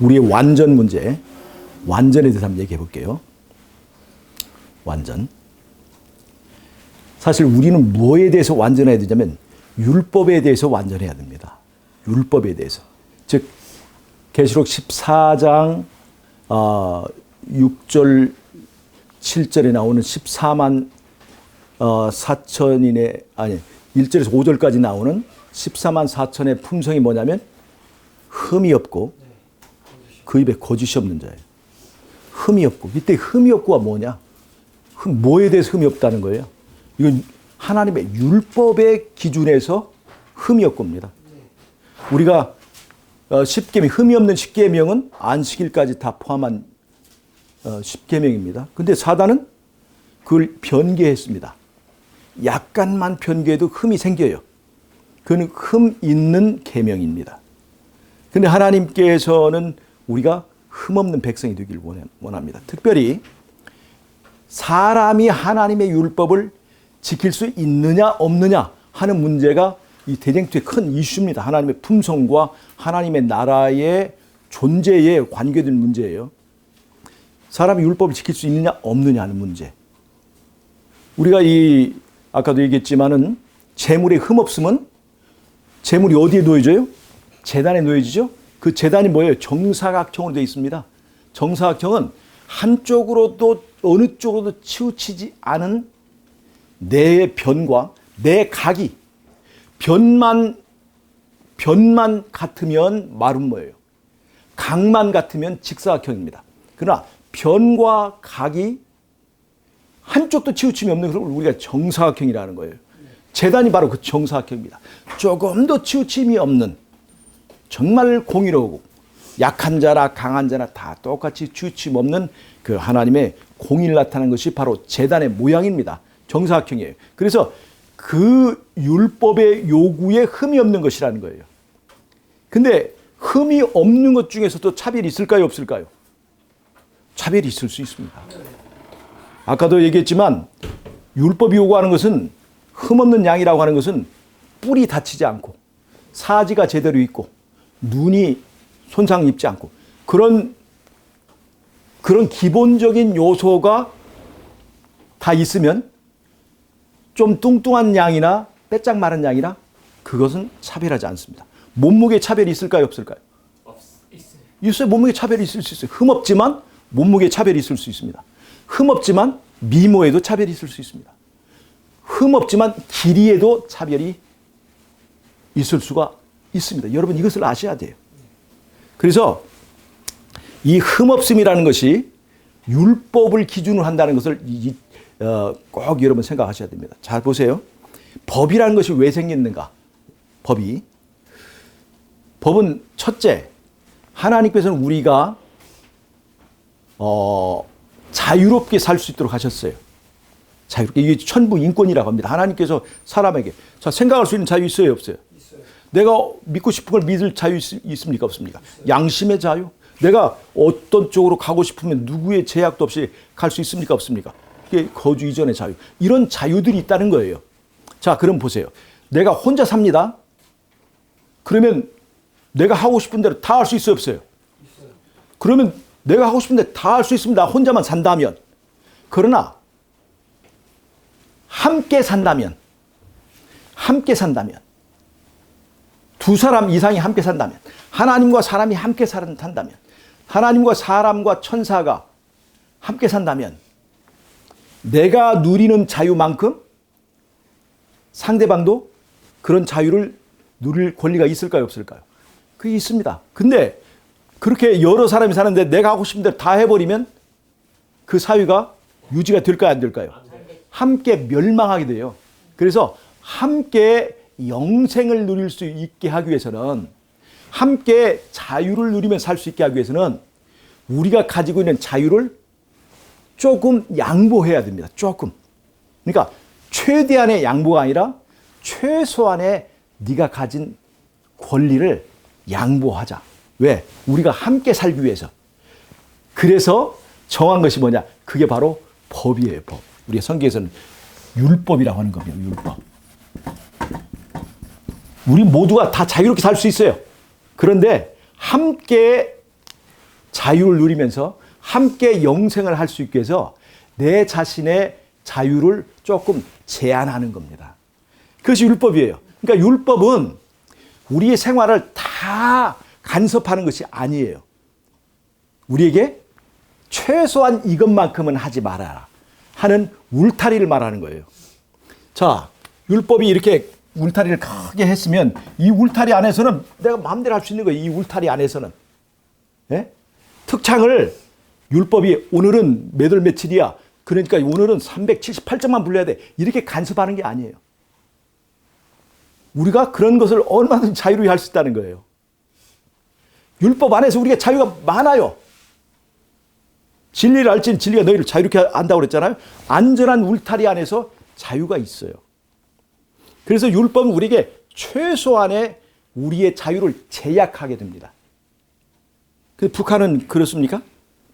우리의 완전 문제, 완전에 대해서 한번 얘기해 볼게요. 완전. 사실 우리는 뭐에 대해서 완전해야 되냐면 율법에 대해서 완전해야 됩니다. 율법에 대해서. 즉 계시록 14장 6절 7절에 나오는 14만 4천인의 아니 1절에서 5절까지 나오는 14만 4천의 품성이 뭐냐면 흠이 없고 그 입에 거짓이 없는 자예요. 흠이 없고. 이때 흠이 없고가 뭐냐? 뭐에 대해서 흠이 없다는 거예요? 이건 하나님의 율법의 기준에서 흠이 없고입니다. 우리가 십계명, 흠이 없는 십계명은 안식일까지 다 포함한 십계명입니다. 근데 사단은 그걸 변개했습니다. 약간만 변개해도 흠이 생겨요. 그건 흠 있는 계명입니다. 근데 하나님께서는 우리가 흠 없는 백성이 되길 원합니다. 특별히 사람이 하나님의 율법을 지킬 수 있느냐 없느냐 하는 문제가 이 대쟁투의 큰 이슈입니다. 하나님의 품성과 하나님의 나라의 존재에 관계된 문제예요. 사람이 율법을 지킬 수 있느냐 없느냐 하는 문제. 우리가 아까도 얘기했지만은 재물에 흠 없으면 재물이 어디에 놓여져요? 제단에 놓여지죠? 그 제단이 뭐예요? 정사각형으로 되어 있습니다. 정사각형은 한쪽으로도 어느 쪽으로도 치우치지 않은 내 변과 내 각이 변만 같으면 말은 뭐예요? 각만 같으면 직사각형입니다. 그러나 변과 각이 한쪽도 치우침이 없는 걸 우리가 정사각형이라는 거예요. 제단이 바로 그 정사각형입니다. 조금도 치우침이 없는 정말 공의로우고 약한 자나 강한 자나 다 똑같이 치우침 없는 그 하나님의 공의를 나타내는 것이 바로 제단의 모양입니다. 정사각형이에요. 그래서 그 율법의 요구에 흠이 없는 것이라는 거예요. 근데 흠이 없는 것 중에서도 차별이 있을까요? 없을까요? 차별이 있을 수 있습니다. 아까도 얘기했지만 율법이 요구하는 것은 흠 없는 양이라고 하는 것은 뿔이 다치지 않고 사지가 제대로 있고 눈이 손상 입지 않고 그런 기본적인 요소가 다 있으면 좀 뚱뚱한 양이나 빼짝 마른 양이나 그것은 차별하지 않습니다. 몸무게 차별이 있을까요? 없을까요? 있어요. 몸무게 차별이 있을 수 있어요. 흠 없지만 몸무게 차별이 있을 수 있습니다. 흠 없지만 미모에도 차별이 있을 수 있습니다. 흠 없지만 길이에도 차별이 있을 수가 있습니다. 여러분 이것을 아셔야 돼요. 그래서 이 흠없음이라는 것이 율법을 기준으로 한다는 것을 꼭 여러분 생각하셔야 됩니다. 잘 보세요. 법이라는 것이 왜 생겼는가? 법은 첫째, 하나님께서는 우리가 자유롭게 살 수 있도록 하셨어요. 자유롭게. 이게 천부 인권이라고 합니다. 하나님께서 사람에게 생각할 수 있는 자유 있어요? 없어요? 있어요. 내가 믿고 싶은 걸 믿을 자유 있습니까? 없습니까? 있어요. 양심의 자유. 내가 어떤 쪽으로 가고 싶으면 누구의 제약도 없이 갈 수 있습니까? 없습니까? 이게 거주 이전의 자유. 이런 자유들이 있다는 거예요. 자, 그럼 보세요. 내가 혼자 삽니다. 그러면 내가 하고 싶은 대로 다 할 수 있어요? 없어요? 있어요. 그러면 내가 하고 싶은 대로 다 할 수 있습니다. 혼자만 산다면. 그러나 함께 산다면 두 사람 이상이 함께 산다면 하나님과 사람이 함께 산다면 하나님과 사람과 천사가 함께 산다면 내가 누리는 자유만큼 상대방도 그런 자유를 누릴 권리가 있을까요? 없을까요? 그게 있습니다. 근데 그렇게 여러 사람이 사는데 내가 하고 싶은 대로 다 해버리면 그 사회가 유지가 될까요? 안 될까요? 함께 멸망하게 돼요. 그래서 함께 영생을 누릴 수 있게 하기 위해서는 함께 자유를 누리며 살 수 있게 하기 위해서는 우리가 가지고 있는 자유를 조금 양보해야 됩니다. 조금. 그러니까 최대한의 양보가 아니라 최소한의 네가 가진 권리를 양보하자. 왜? 우리가 함께 살기 위해서. 그래서 정한 것이 뭐냐? 그게 바로 법이에요. 법. 우리 성경에서는 율법이라고 하는 겁니다. 율법. 우리 모두가 다 자유롭게 살 수 있어요. 그런데 함께 자유를 누리면서 함께 영생을 할 수 있게 해서 내 자신의 자유를 조금 제한하는 겁니다. 그것이 율법이에요. 그러니까 율법은 우리의 생활을 다 간섭하는 것이 아니에요. 우리에게 최소한 이것만큼은 하지 말아라 하는 울타리를 말하는 거예요. 자, 율법이 이렇게 울타리를 크게 했으면 이 울타리 안에서는 내가 마음대로 할 수 있는 거예요. 이 울타리 안에서는. 예? 특창을 율법이 오늘은 몇 월 며칠이야. 그러니까 오늘은 378점만 불러야 돼. 이렇게 간섭하는 게 아니에요. 우리가 그런 것을 얼마든지 자유로이 할 수 있다는 거예요. 율법 안에서 우리가 자유가 많아요. 진리를 알지니 진리가 너희를 자유롭게 한다고 그랬잖아요. 안전한 울타리 안에서 자유가 있어요. 그래서 율법은 우리에게 최소한의 우리의 자유를 제약하게 됩니다. 근데 북한은 그렇습니까?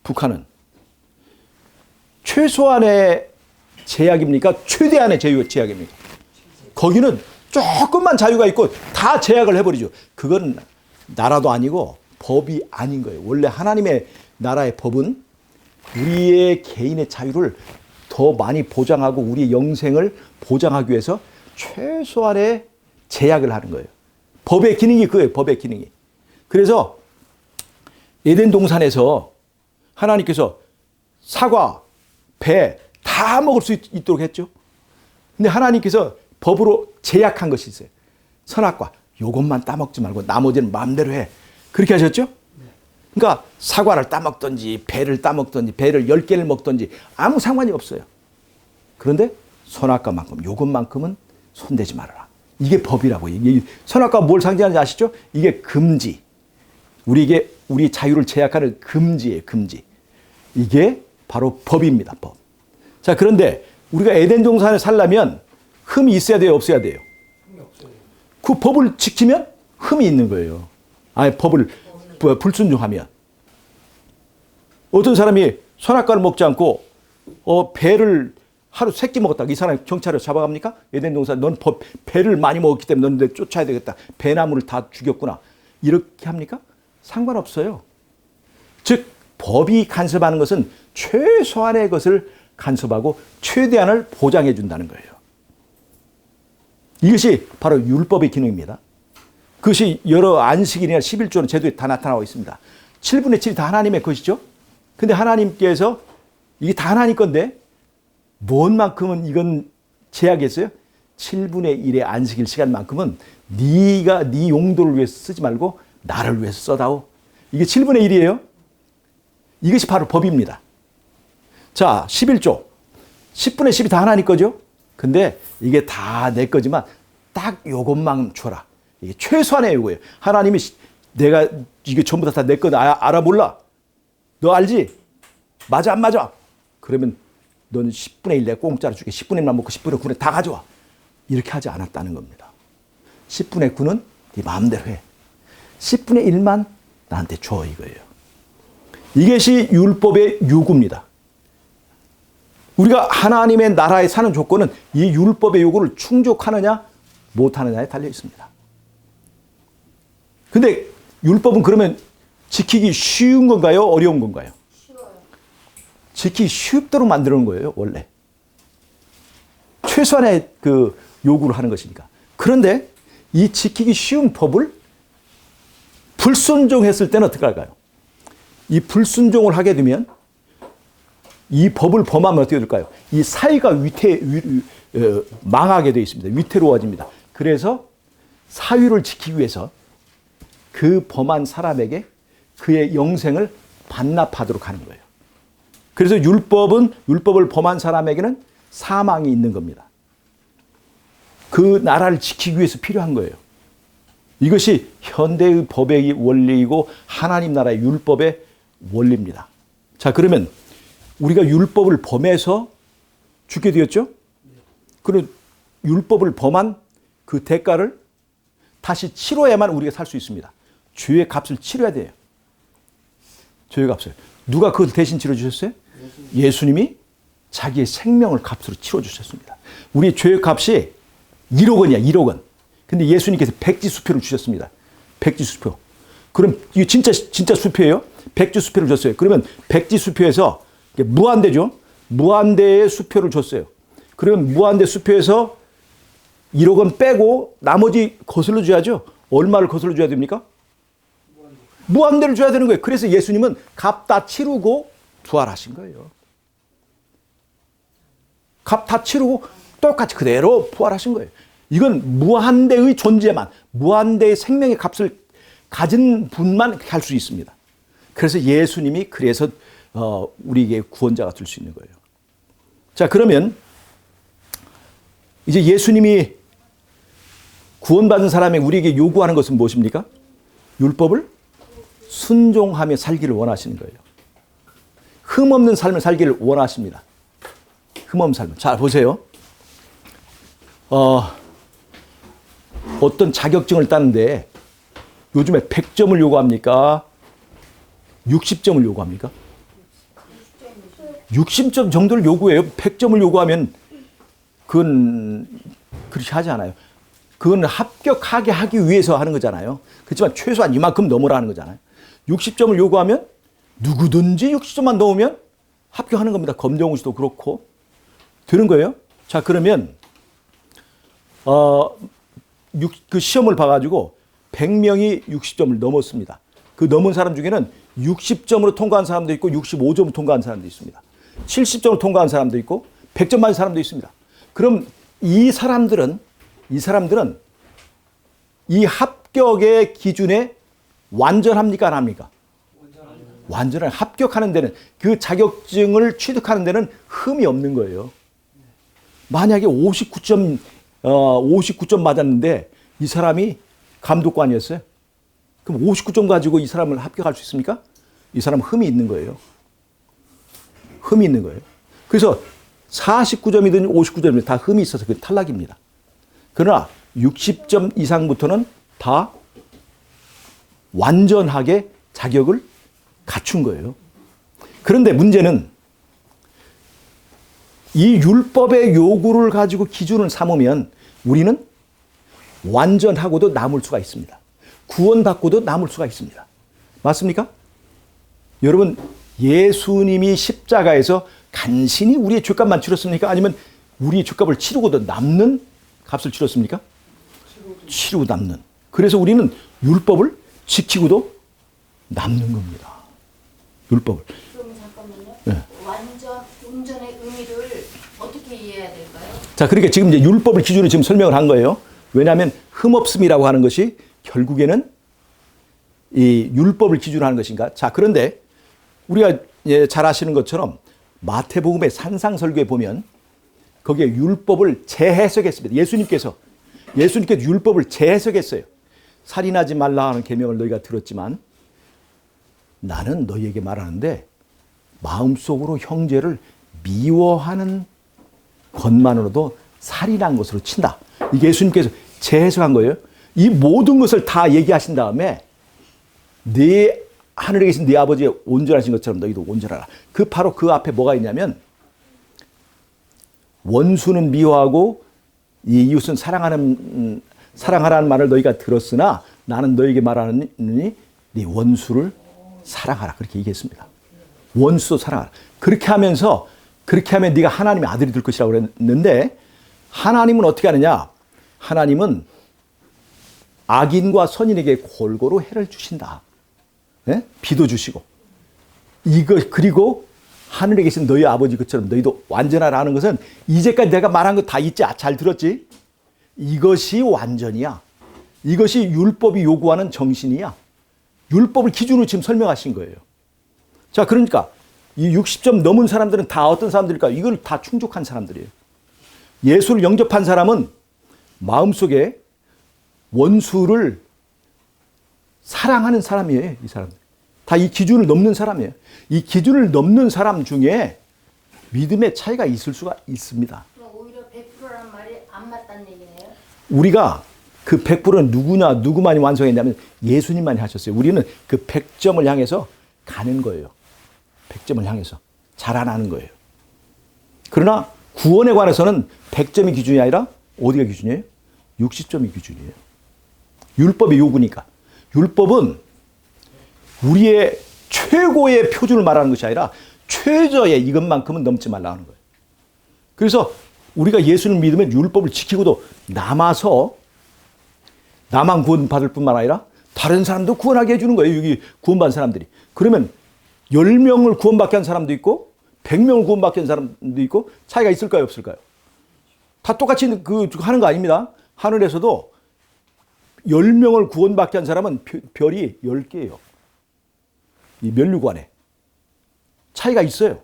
북한은 최소한의 제약입니까? 최대한의 제약입니까? 거기는 조금만 자유가 있고 다 제약을 해버리죠. 그건 나라도 아니고 법이 아닌 거예요. 원래 하나님의 나라의 법은 우리의 개인의 자유를 더 많이 보장하고 우리의 영생을 보장하기 위해서 최소한의 제약을 하는 거예요. 법의 기능이 그거예요. 법의 기능이. 그래서 에덴 동산에서 하나님께서 사과, 배 다 먹을 수 있도록 했죠. 근데 하나님께서 법으로 제약한 것이 있어요. 선악과 요것만 따먹지 말고 나머지는 마음대로 해. 그렇게 하셨죠? 그러니까 사과를 따먹든지 배를 따먹든지 배를 10개를 먹든지 아무 상관이 없어요. 그런데 선악과만큼 요것만큼은 손대지 말아라. 이게 법이라고. 이게 선악과가 뭘 상징하는지 아시죠? 이게 금지. 우리에게 우리 자유를 제약하는 금지예요. 금지. 이게 바로 법입니다. 법. 자, 그런데 우리가 에덴 동산에 살려면 흠이 있어야 돼요? 없어야 돼요? 그 법을 지키면 흠이 있는 거예요. 아니, 법을 불순종하면. 어떤 사람이 선악과를 먹지 않고 배를 하루 3끼 먹었다. 이 사람이 경찰에 잡아갑니까? 에덴 동산 넌 배를 많이 먹었기 때문에 넌 내 쫓아야 되겠다. 배나무를 다 죽였구나. 이렇게 합니까? 상관없어요. 즉 법이 간섭하는 것은 최소한의 것을 간섭하고 최대한을 보장해 준다는 거예요. 이것이 바로 율법의 기능입니다. 그것이 여러 안식일이나 11조는 제도에 다 나타나고 있습니다. 7분의 7이 다 하나님의 것이죠. 근데 하나님께서 이게 다 하나님 건데 뭔 만큼은 이건 제약했어요? 7분의 1의 안식일 시간만큼은 네가 네 용도를 위해서 쓰지 말고 나를 위해서 써다오. 이게 7분의 1이에요. 이것이 바로 법입니다. 자, 11조. 10분의 10이 다 하나님 거죠? 근데 이게 다 내 거지만 딱 요것만 줘라. 이게 최소한의 요거예요. 하나님이 내가 이게 전부 다 내 거 알아 몰라? 너 알지? 맞아 안 맞아? 그러면 너는 10분의 1 내가 공짜로 줄게. 10분의 1만 먹고 10분의 9는 다 가져와. 이렇게 하지 않았다는 겁니다. 10분의 9는 네 마음대로 해. 10분의 1만 나한테 줘 이거예요. 이것이 율법의 요구입니다. 우리가 하나님의 나라에 사는 조건은 이 율법의 요구를 충족하느냐 못하느냐에 달려 있습니다. 근데 율법은 그러면 지키기 쉬운 건가요? 어려운 건가요? 쉬워요. 지키기 쉽도록 만드는 거예요, 원래. 최소한의 그 요구를 하는 것이니까. 그런데 이 지키기 쉬운 법을 불순종했을 때는 어떻게 할까요? 이 불순종을 하게 되면 이 법을 범하면 어떻게 될까요? 이 사회가 망하게 되어 있습니다. 위태로워집니다. 그래서 사유를 지키기 위해서 그 범한 사람에게 그의 영생을 반납하도록 하는 거예요. 그래서 율법을 범한 사람에게는 사망이 있는 겁니다. 그 나라를 지키기 위해서 필요한 거예요. 이것이 현대의 법의 원리이고 하나님 나라의 율법의 원리입니다. 자, 그러면 우리가 율법을 범해서 죽게 되었죠? 그리고 율법을 범한 그 대가를 다시 치러야만 우리가 살 수 있습니다. 죄의 값을 치러야 돼요. 죄의 값을. 누가 그걸 대신 치러주셨어요? 예수님이 자기의 생명을 값으로 치러주셨습니다. 우리의 죄의 값이 1억 원이야, 1억 원. 근데 예수님께서 백지수표를 주셨습니다. 백지수표. 그럼 이게 진짜 수표예요? 백지 수표를 줬어요. 그러면 백지 수표에서 무한대죠. 무한대의 수표를 줬어요. 그러면 무한대 수표에서 1억 원 빼고 나머지 거슬러 줘야죠. 얼마를 거슬러 줘야 됩니까? 무한대를 줘야 되는 거예요. 그래서 예수님은 값 다 치르고 부활하신 거예요. 값 다 치르고 똑같이 그대로 부활하신 거예요. 이건 무한대의 존재만, 무한대의 생명의 값을 가진 분만 할 수 있습니다. 그래서 예수님이 그래서 우리에게 구원자가 될 수 있는 거예요. 자, 그러면 이제 예수님이 구원받은 사람이 우리에게 요구하는 것은 무엇입니까? 율법을 순종하며 살기를 원하시는 거예요. 흠없는 삶을 살기를 원하십니다. 흠없는 삶을. 자, 보세요. 어떤 자격증을 따는데 요즘에 100점을 요구합니까? 60점을 요구합니까? 60점 정도를 요구해요. 100점을 요구하면 그건 그렇게 하지 않아요. 그건 합격하게 하기 위해서 하는 거잖아요. 그렇지만 최소한 이만큼 넘으라 하는 거잖아요. 60점을 요구하면 누구든지 60점만 넘으면 합격하는 겁니다. 검정우 씨도 그렇고 되는 거예요. 자, 그러면 그 시험을 봐가지고 100명이 60점을 넘었습니다. 그 넘은 사람 중에는 60점으로 통과한 사람도 있고 65점으로 통과한 사람도 있습니다. 70점으로 통과한 사람도 있고 100점 맞은 사람도 있습니다. 그럼 이 사람들은 이 합격의 기준에 완전합니까? 안 합니까? 완전한 합격하는 데는, 그 자격증을 취득하는 데는 흠이 없는 거예요. 만약에 59점 맞았는데 이 사람이 감독관이었어요. 그럼 59점 가지고 이 사람을 합격할 수 있습니까? 이 사람은 흠이 있는 거예요. 흠이 있는 거예요. 그래서 49점이든 59점이든 다 흠이 있어서 그 탈락입니다. 그러나 60점 이상부터는 다 완전하게 자격을 갖춘 거예요. 그런데 문제는 이 율법의 요구를 가지고 기준을 삼으면 우리는 완전하고도 남을 수가 있습니다. 구원받고도 남을 수가 있습니다. 맞습니까? 여러분, 예수님이 십자가에서 간신히 우리의 죄값만 치렀습니까? 아니면 우리의 죄값을 치르고도 남는 값을 치렀습니까? 치르고 남는. 그래서 우리는 율법을 지키고도 남는 겁니다. 율법을. 그러면 잠깐만요. 네. 온전의 의미를 어떻게 이해해야 될까요? 자, 그러니까 지금 이제 율법을 기준으로 지금 설명을 한 거예요. 왜냐하면 흠없음이라고 하는 것이 결국에는 이 율법을 기준으로 하는 것인가. 자, 그런데 우리가 잘 아시는 것처럼 마태복음의 산상설교에 보면 거기에 율법을 재해석했습니다. 예수님께서 율법을 재해석했어요. 살인하지 말라 하는 계명을 너희가 들었지만 나는 너희에게 말하는데 마음속으로 형제를 미워하는 것만으로도 살인한 것으로 친다. 이게 예수님께서 재해석한 거예요. 이 모든 것을 다 얘기하신 다음에 네 하늘에 계신 네 아버지의 온전하신 것처럼 너희도 온전하라. 바로 그 앞에 뭐가 있냐면 원수는 미워하고 이 이웃은 사랑하라는 말을 너희가 들었으나 나는 너희에게 말하느니 네 원수를 사랑하라. 그렇게 얘기했습니다. 원수도 사랑하라. 그렇게 하면 네가 하나님의 아들이 될 것이라고 그랬는데 하나님은 어떻게 하느냐? 하나님은 악인과 선인에게 골고루 해를 주신다. 네? 비도 주시고 그리고 하늘에 계신 너희 아버지 것처럼 너희도 완전하라는 것은 이제까지 내가 말한 거 다 있지? 잘 들었지? 이것이 완전이야. 이것이 율법이 요구하는 정신이야. 율법을 기준으로 지금 설명하신 거예요. 자, 그러니까 이 60점 넘은 사람들은 다 어떤 사람들일까? 이걸 다 충족한 사람들이에요. 예수를 영접한 사람은 마음속에 원수를 사랑하는 사람이에요. 이 사람들. 다 이 기준을 넘는 사람이에요. 이 기준을 넘는 사람 중에 믿음의 차이가 있을 수가 있습니다. 그럼 오히려 100%란 말이 안 맞다는 얘기네요. 우리가 그 100%는 누구만이 완성했냐면 예수님만이 하셨어요. 우리는 그 100점을 향해서 가는 거예요. 100점을 향해서 자라나는 거예요. 그러나 구원에 관해서는 100점이 기준이 아니라 어디가 기준이에요? 60점이 기준이에요. 율법의 요구니까. 율법은 우리의 최고의 표준을 말하는 것이 아니라 최저의 이것만큼은 넘지 말라는 거예요. 그래서 우리가 예수를 믿으면 율법을 지키고도 남아서 나만 구원받을 뿐만 아니라 다른 사람도 구원하게 해주는 거예요. 여기 구원받은 사람들이. 그러면 10명을 구원받게 한 사람도 있고 100명을 구원받게 한 사람도 있고 차이가 있을까요? 없을까요? 다 똑같이 하는 거 아닙니다. 하늘에서도 10명을 구원받게 한 사람은 별이 10개예요. 이 면류관에. 차이가 있어요.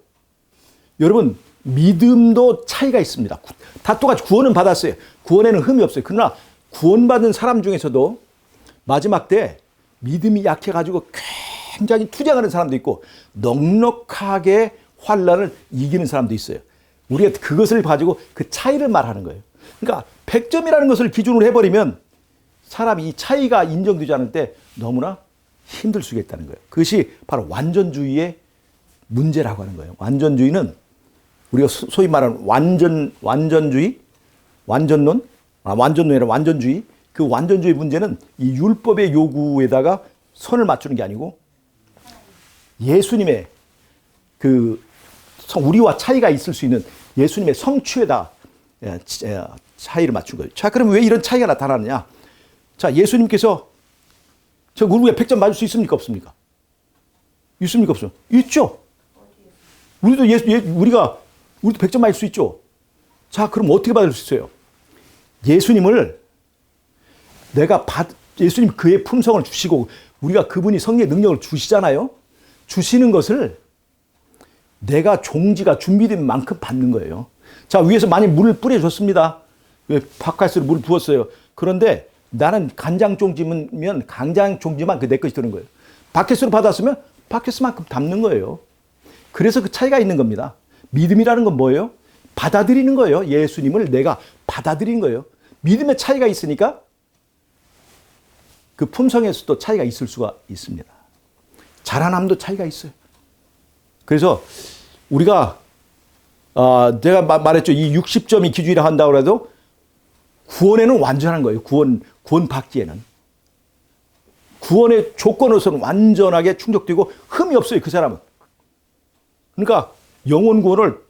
여러분, 믿음도 차이가 있습니다. 다 똑같이 구원은 받았어요. 구원에는 흠이 없어요. 그러나 구원받은 사람 중에서도 마지막 때 믿음이 약해가지고 굉장히 투쟁하는 사람도 있고 넉넉하게 환난을 이기는 사람도 있어요. 우리가 그것을 가지고 그 차이를 말하는 거예요. 그러니까 100점이라는 것을 기준으로 해버리면 사람이 이 차이가 인정되지 않을 때 너무나 힘들 수가 있다는 거예요. 그것이 바로 완전주의의 문제라고 하는 거예요. 완전주의는 우리가 소위 말하는 완전주의, 완전론, 완전론이 아니라 완전주의. 그 완전주의 문제는 이 율법의 요구에다가 선을 맞추는 게 아니고 예수님의 우리와 차이가 있을 수 있는 예수님의 성취에다 차이를 맞춘 거예요. 자, 그럼 왜 이런 차이가 나타나느냐? 자, 예수님께서 우리가 100점 맞을 수 있습니까? 없습니까? 있습니까? 없어요? 있죠. 우리도 우리도 100점 맞을 수 있죠. 자, 그럼 어떻게 받을 수 있어요? 예수님을 예수님 그의 품성을 주시고 우리가 그분이 성령의 능력을 주시잖아요. 주시는 것을 내가 종지가 준비된 만큼 받는 거예요. 자, 위에서 많이 물을 뿌려줬습니다. 바카스로 물을 부었어요. 그런데 나는 간장 종지면 간장 종지만 내 것이 되는 거예요. 바켓으로 받았으면 바켓만큼 담는 거예요. 그래서 그 차이가 있는 겁니다. 믿음이라는 건 뭐예요? 받아들이는 거예요. 예수님을 내가 받아들이는 거예요. 믿음의 차이가 있으니까 그 품성에서도 차이가 있을 수가 있습니다. 자라남도 차이가 있어요. 그래서 우리가 제가 말했죠. 이 60점이 기준이라 한다고 해도 구원에는 완전한 거예요. 구원 받기에는. 구원의 조건으로서는 완전하게 충족되고 흠이 없어요. 그 사람은. 그러니까 영혼 구원을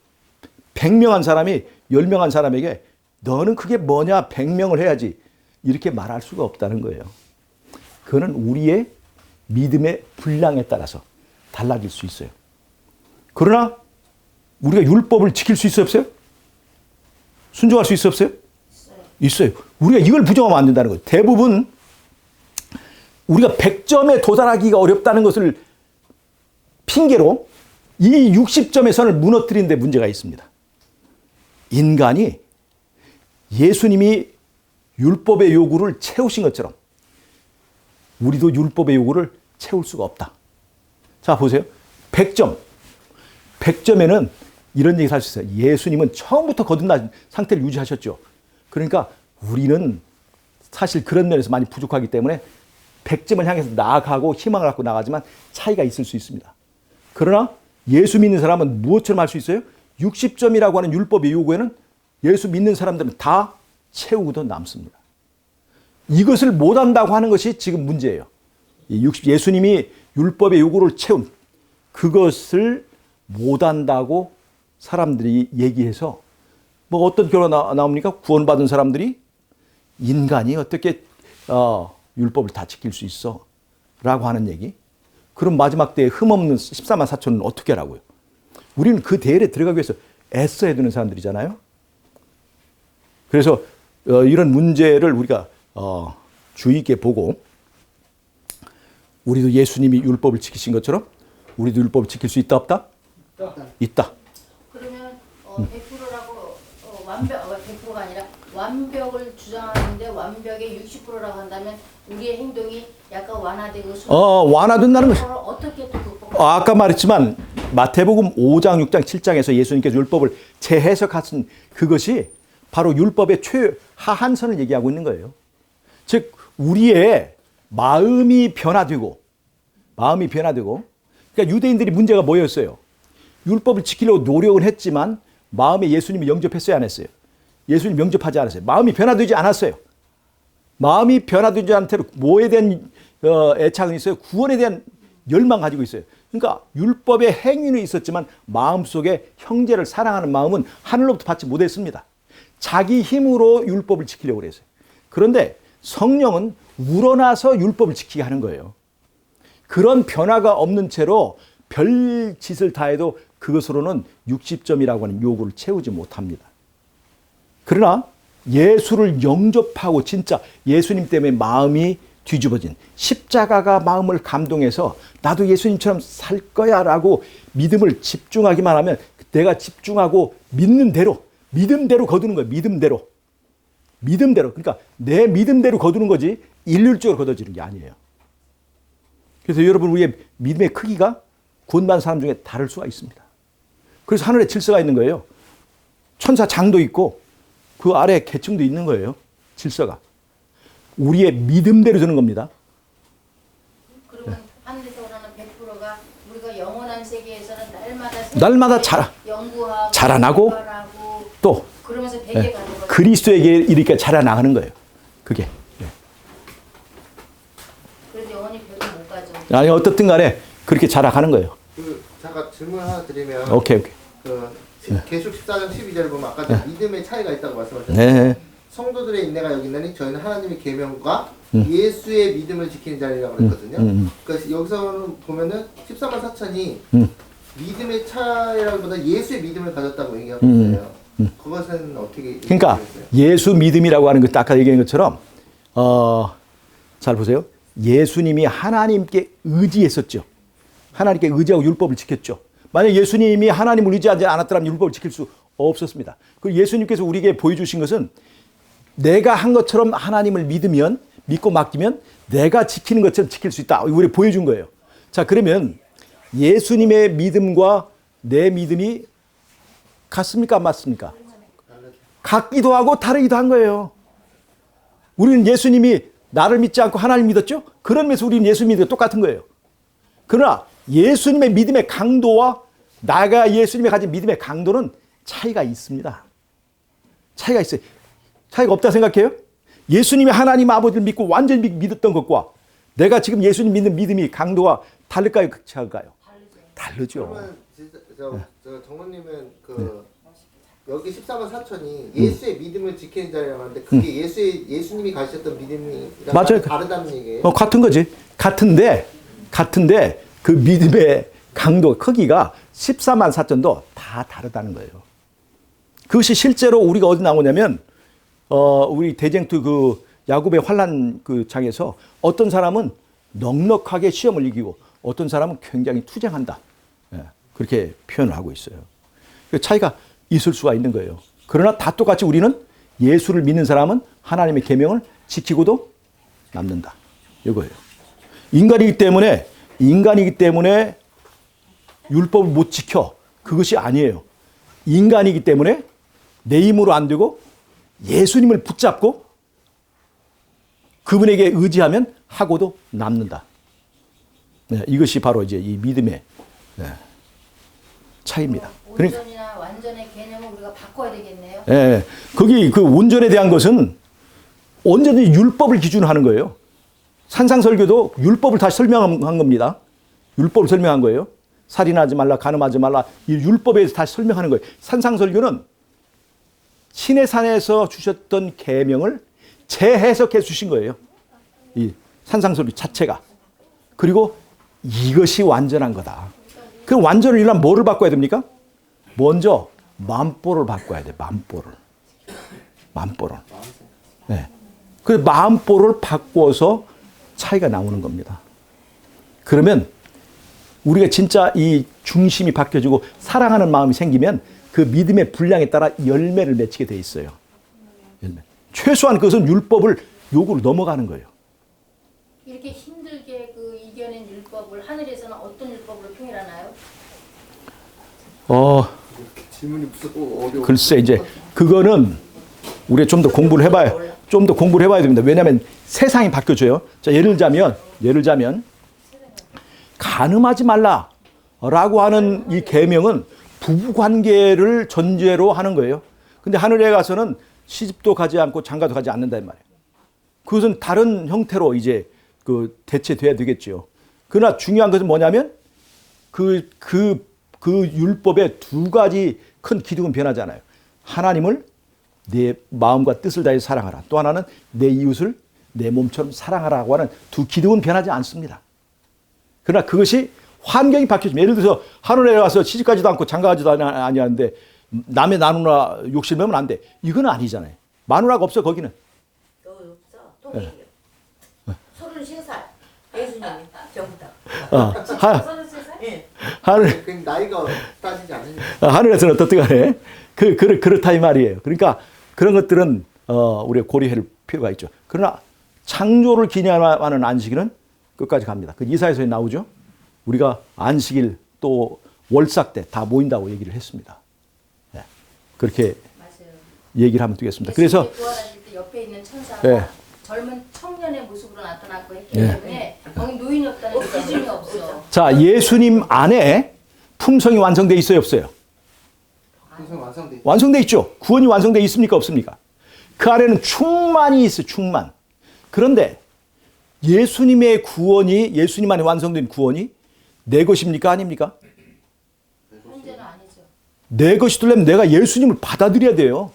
100명한 사람이 10명한 사람에게 너는 그게 뭐냐 100명을 해야지 이렇게 말할 수가 없다는 거예요. 그거는 우리의 믿음의 분량에 따라서 달라질 수 있어요. 그러나 우리가 율법을 지킬 수 있어요? 없어요? 순종할 수 있어요? 없어요? 있어요. 우리가 이걸 부정하면 안 된다는 거예요. 대부분 우리가 100점에 도달하기가 어렵다는 것을 핑계로 이 60점의 선을 무너뜨리는 데 문제가 있습니다. 인간이 예수님이 율법의 요구를 채우신 것처럼 우리도 율법의 요구를 채울 수가 없다. 자, 보세요. 100점. 100점에는 이런 얘기를 할 수 있어요. 예수님은 처음부터 거듭난 상태를 유지하셨죠. 그러니까 우리는 사실 그런 면에서 많이 부족하기 때문에 100점을 향해서 나아가고 희망을 갖고 나가지만 차이가 있을 수 있습니다. 그러나 예수 믿는 사람은 무엇처럼 할 수 있어요? 60점이라고 하는 율법의 요구에는 예수 믿는 사람들은 다 채우고도 남습니다. 이것을 못한다고 하는 것이 지금 문제예요. 예수님이 율법의 요구를 채운 그것을 못한다고 사람들이 얘기해서 뭐 어떤 결과가 나옵니까? 구원받은 사람들이 인간이 어떻게 율법을 다 지킬 수 있어? 라고 하는 얘기. 그럼 마지막 때에 흠없는 14만 4천은 어떻게 하라고요? 우리는 그 대열에 들어가기 위해서 애써야 되는 사람들이잖아요. 그래서 이런 문제를 우리가 주의 있게 보고 우리도 예수님이 율법을 지키신 것처럼 우리도 율법을 지킬 수 있다 없다? 있다. 그러면 100%라고 100%가 아니라 완벽을 주장하는데 완벽의 60%라고 한다면 우리의 행동이 약간 완화되고 완화된다는 것이 어떻게 또 극복? 아까 말했지만 마태복음 5장, 6장, 7장에서 예수님께서 율법을 재해석하신 그것이 바로 율법의 최하한선을 얘기하고 있는 거예요. 즉 우리의 마음이 변화되고 그러니까 유대인들이 문제가 뭐였어요? 율법을 지키려고 노력을 했지만 마음에 예수님이 영접했어요, 안 했어요? 예수님 영접하지 않았어요. 마음이 변화되지 않았어요. 마음이 변화되지 않은 채로 뭐에 대한 애착은 있어요? 구원에 대한 열망 가지고 있어요. 그러니까 율법의 행위는 있었지만 마음속에 형제를 사랑하는 마음은 하늘로부터 받지 못했습니다. 자기 힘으로 율법을 지키려고 그랬어요. 그런데 성령은 우러나서 율법을 지키게 하는 거예요. 그런 변화가 없는 채로 별 짓을 다 해도 그것으로는 60점이라고 하는 요구를 채우지 못합니다. 그러나 예수를 영접하고 진짜 예수님 때문에 마음이 뒤집어진 십자가가 마음을 감동해서 나도 예수님처럼 살 거야 라고 믿음을 집중하기만 하면 내가 집중하고 믿는 대로 믿음대로 거두는 거예요. 믿음대로. 그러니까 내 믿음대로 거두는 거지 일률적으로 거둬지는 게 아니에요. 그래서 여러분 우리의 믿음의 크기가 구원받은 사람 중에 다를 수가 있습니다. 그래서 하늘에 질서가 있는 거예요. 천사 장도 있고 그 아래 계층도 있는 거예요. 질서가. 우리의 믿음대로 되는 겁니다. 그러면 하늘에서 오라는 100%가 우리가 영원한 세계에서는 날마다 연구하고 자라나고 또 그러면서 배게 가는 거예요. 그리스도에게 이렇게 자라나가는 거예요. 그게. 그래도 영원히 배도 못 가죠. 아니 어떻든 간에 그렇게 자라가는 거예요. 잠깐 질문 하나 드리면 오케이. 계시록 14장 12절을 보면 아까 믿음의 차이가 있다고 말씀하셨죠. 네. 성도들의 인내가 여기 있나니 저희는 하나님의 계명과 예수의 믿음을 지키는 자리라고 그랬거든요. 그래서 여기서는 보면은 14만 4천이 믿음의 차이라기보다 예수의 믿음을 가졌다고 얘기하고 있어요. 그것은 어떻게 그러니까 얘기하겠어요? 예수 믿음이라고 하는 것 아까 얘기한 것처럼 잘 보세요. 예수님이 하나님께 의지했었죠. 하나님께 의지하고 율법을 지켰죠. 만약 예수님이 하나님을 의지하지 않았더라면 율법을 지킬 수 없었습니다. 그리고 예수님께서 우리에게 보여주신 것은 내가 한 것처럼 하나님을 믿고 맡기면 내가 지키는 것처럼 지킬 수 있다. 우리 보여준 거예요. 자, 그러면 예수님의 믿음과 내 믿음이 같습니까? 안 맞습니까? 같기도 하고 다르기도 한 거예요. 우리는 예수님이 나를 믿지 않고 하나님 믿었죠? 그런 면에서 우리는 예수 믿음이 똑같은 거예요. 그러나 예수님의 믿음의 강도와 나가 예수님이 가진 믿음의 강도는 차이가 있습니다. 차이가 있어요. 차이가 없다 생각해요? 예수님이 하나님 아버지를 믿고 완전히 믿었던 것과 내가 지금 예수님 믿는 믿음이 강도가 다를까요? 작을까요? 다르죠. 그러면 진짜 저 정원님은 여기 14만 4천이 예수의 믿음을 지키는 자리라고 하는데 그게 예수님이 가지셨던 믿음이랑 맞아요. 다르다는 얘기예요? 같은 거지. 같은데 그 믿음의 강도 크기가 14만 4천도 다 다르다는 거예요. 그것이 실제로 우리가 어디 나오냐면 우리 대쟁투 그 야곱의 환란 그 장에서 어떤 사람은 넉넉하게 시험을 이기고 어떤 사람은 굉장히 투쟁한다. 그렇게 표현을 하고 있어요. 그 차이가 있을 수가 있는 거예요. 그러나 다 똑같이 우리는 예수를 믿는 사람은 하나님의 계명을 지키고도 남는다. 이거예요. 인간이기 때문에 율법을 못 지켜. 그것이 아니에요. 인간이기 때문에 내 힘으로 안 되고 예수님을 붙잡고 그분에게 의지하면 하고도 남는다. 네, 이것이 바로 이제 이 믿음의 차이입니다. 온전이나 완전의 개념을 우리가 바꿔야 되겠네요. 예, 거기 그 온전에 대한 것은 언제든지 율법을 기준으로 하는 거예요. 산상설교도 율법을 다시 설명한 겁니다. 율법을 설명한 거예요. 살인하지 말라, 간음하지 말라, 이 율법에 대해서 다시 설명하는 거예요. 산상설교는 신의 산에서 주셨던 계명을 재해석해 주신 거예요. 이 산상설교 자체가. 그리고 이것이 완전한 거다. 그 완전을 이루려면 뭐를 바꿔야 됩니까? 먼저 만보를 바꿔야 돼. 만보를. 네. 그 만보를 바꿔서 차이가 나오는 겁니다. 그러면 우리가 진짜 이 중심이 바뀌어지고 사랑하는 마음이 생기면 그 믿음의 분량에 따라 열매를 맺히게 돼 있어요. 열매. 최소한 그것은 율법을 요구를 넘어가는 거예요. 이렇게 힘들게 그 이겨낸 율법을 하늘에서는 어떤 율법으로 통일하나요? 질문이 무섭고 어려워. 글쎄 이제 그거는 우리가 좀 더 공부를 해봐야 됩니다. 왜냐하면 세상이 바뀌어져요. 자, 예를 들자면 간음하지 말라라고 하는 이 계명은 부부 관계를 전제로 하는 거예요. 근데 하늘에 가서는 시집도 가지 않고 장가도 가지 않는단 말이에요. 그것은 다른 형태로 이제 그 대체돼야 되겠죠. 그러나 중요한 것은 뭐냐면 그 율법의 두 가지 큰 기둥은 변하잖아요. 하나님을 내 마음과 뜻을 다해 사랑하라. 또 하나는 내 이웃을 내 몸처럼 사랑하라고 하는 두 기둥은 변하지 않습니다. 그러나 그것이 환경이 바뀌어지면, 예를 들어서 하늘에 가서 시집가지도 않고 장가가지도 아니하는데 남의 나누나 욕심내면 안 돼. 이건 아니잖아요. 마누라가 없어 거기는. 너 없어. 동생이요. 33살. 예수님이 전부 다. 33살? 예. 하늘, 그 나이가 따지지 않으니까. 하늘에서는 어떻게 하네. 그렇다 이 말이에요. 그러니까 그런 것들은 우리가 고려할 필요가 있죠. 그러나 창조를 기념하는 안식일은 끝까지 갑니다. 그 이사야서에 나오죠. 우리가 안식일 또 월삭 때 다 모인다고 얘기를 했습니다. 네. 그렇게 맞아요. 얘기를 하면 되겠습니다. 그래서 예수님이 부활하실 때 옆에 있는 천사가 네. 젊은 청년의 모습으로 나타났고 했기 네. 때문에 거기 노인이 없다는 기준이 없어. 자, 예수님 안에 품성이 완성돼 있어요, 없어요? 그래서 완성돼 있죠. 완성돼 있죠. 구원이 완성돼 있습니까, 없습니까? 그 안에는 충만이 있어요, 충만. 그런데 예수님의 구원이, 예수님 안에 완성된 구원이 내 것입니까, 아닙니까? 현재는 아니죠. 내 것이 되려면 내가 예수님을 받아들여야 돼요.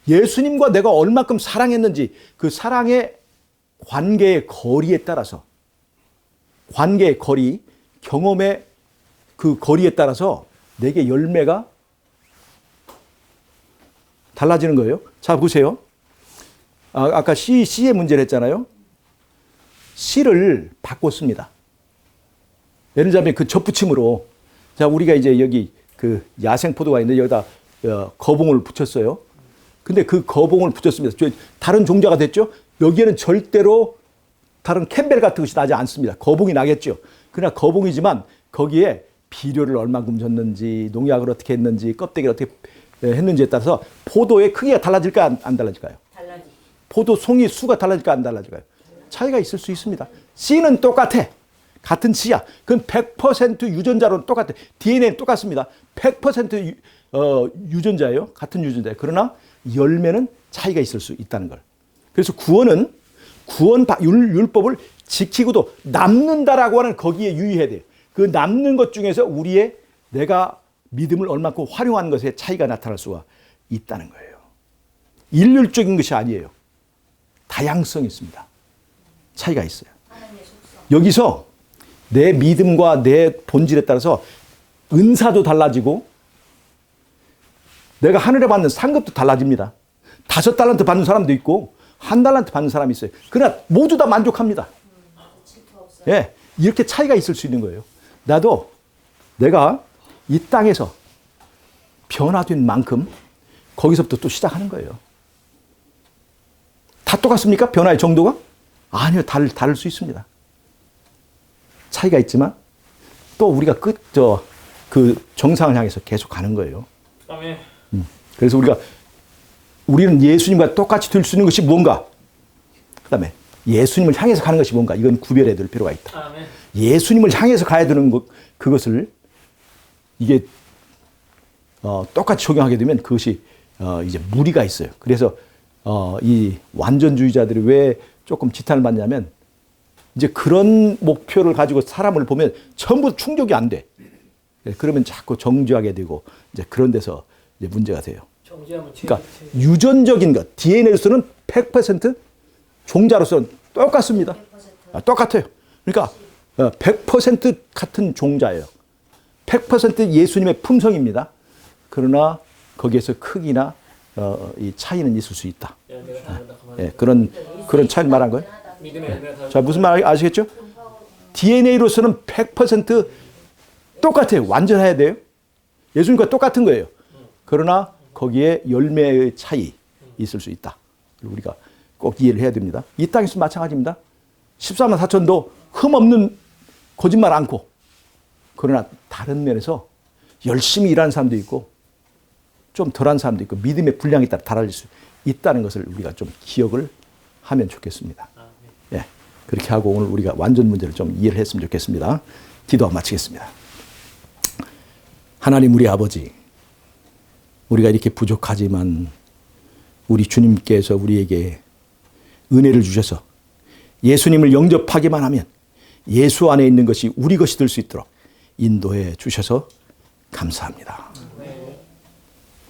예수님과 내가 얼마큼 사랑했는지 그 사랑의 관계의 거리에 따라서, 관계의 거리, 경험의 그 거리에 따라서 내게 열매가 달라지는 거예요. 자, 보세요. 아까 C의 문제를 했잖아요. C를 바꿨습니다. 예를 들자면 그 접붙임으로, 자, 우리가 이제 여기 그 야생포도가 있는데 여기다 거봉을 붙였어요. 근데 그 거봉을 붙였습니다. 다른 종자가 됐죠? 여기에는 절대로 다른 캠벨 같은 것이 나지 않습니다. 거봉이 나겠죠. 그러나 거봉이지만 거기에 비료를 얼마큼 줬는지, 농약을 어떻게 했는지, 껍데기를 어떻게 했는지에 따라서 포도의 크기가 달라질까 안 달라질까요? 달라지. 포도 송이 수가 달라질까 안 달라질까요? 차이가 있을 수 있습니다. C는 똑같아. 같은 C야. 그건 100% 유전자로 똑같아. DNA는 똑같습니다. 100% 유전자예요. 같은 유전자예요. 그러나 열매는 차이가 있을 수 있다는 걸. 그래서 구원은 율법을 지키고도 남는다라고 하는 거기에 유의해야 돼요. 그 남는 것 중에서 우리의 내가 믿음을 얼마큼 활용하는 것에 차이가 나타날 수가 있다는 거예요. 일률적인 것이 아니에요. 다양성이 있습니다. 차이가 있어요. 하나님의 속성. 여기서 내 믿음과 내 본질에 따라서 은사도 달라지고 내가 하늘에 받는 상급도 달라집니다. 5달란트 받는 사람도 있고 1달란트 받는 사람이 있어요. 그러나 모두 다 만족합니다. 질투 없어요. 예, 이렇게 차이가 있을 수 있는 거예요. 나도 내가 이 땅에서 변화된 만큼 거기서부터 또 시작하는 거예요. 다 똑같습니까? 변화의 정도가? 아니요, 다를 수 있습니다. 차이가 있지만 또 우리가 그 정상을 향해서 계속 가는 거예요. 아멘. 그래서 우리는 예수님과 똑같이 될 수 있는 것이 뭔가? 그 다음에 예수님을 향해서 가는 것이 뭔가? 이건 구별해야 될 필요가 있다. 아멘. 예수님을 향해서 가야 되는 그것을 이게 똑같이 적용하게 되면 그것이 이제 무리가 있어요. 그래서 이 완전주의자들이 왜 조금 지탄을 받냐면 이제 그런 목표를 가지고 사람을 보면 전부 충족이 안 돼. 그러면 자꾸 정죄하게 되고 이제 그런 데서 이제 문제가 돼요. 정죄하면 그러니까 유전적인 것, DNA로서는 100%, 종자로서는 똑같습니다. 100%. 똑같아요. 그러니까 100% 같은 종자예요. 100% 예수님의 품성입니다. 그러나 거기에서 크기나 이 차이는 있을 수 있다. 내가 다른다 그만. 예, 그런 차이를 말한 거예요. 믿음의 열매가 다르다. 자, 무슨 말 아시겠죠? DNA로서는 100% 똑같아요. 완전해야 돼요. 예수님과 똑같은 거예요. 그러나 거기에 열매의 차이 있을 수 있다. 우리가 꼭 이해를 해야 됩니다. 이 땅에서 마찬가지입니다. 14만 4천도 흠없는 거짓말 않고, 그러나 다른 면에서 열심히 일하는 사람도 있고 좀 덜한 사람도 있고 믿음의 분량에 따라 달라질 수 있다는 것을 우리가 좀 기억을 하면 좋겠습니다. 예, 그렇게 하고 오늘 우리가 완전 문제를 좀 이해를 했으면 좋겠습니다. 기도하고 마치겠습니다. 하나님 우리 아버지, 우리가 이렇게 부족하지만 우리 주님께서 우리에게 은혜를 주셔서 예수님을 영접하기만 하면 예수 안에 있는 것이 우리 것이 될 수 있도록 인도해 주셔서 감사합니다.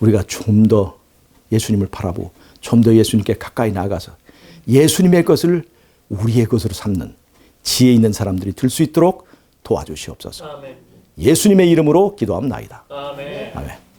우리가 좀 더 예수님을 바라보고 좀 더 예수님께 가까이 나아가서 예수님의 것을 우리의 것으로 삼는 지혜 있는 사람들이 될 수 있도록 도와주시옵소서. 아멘. 예수님의 이름으로 기도합나이다. 아멘. 아멘.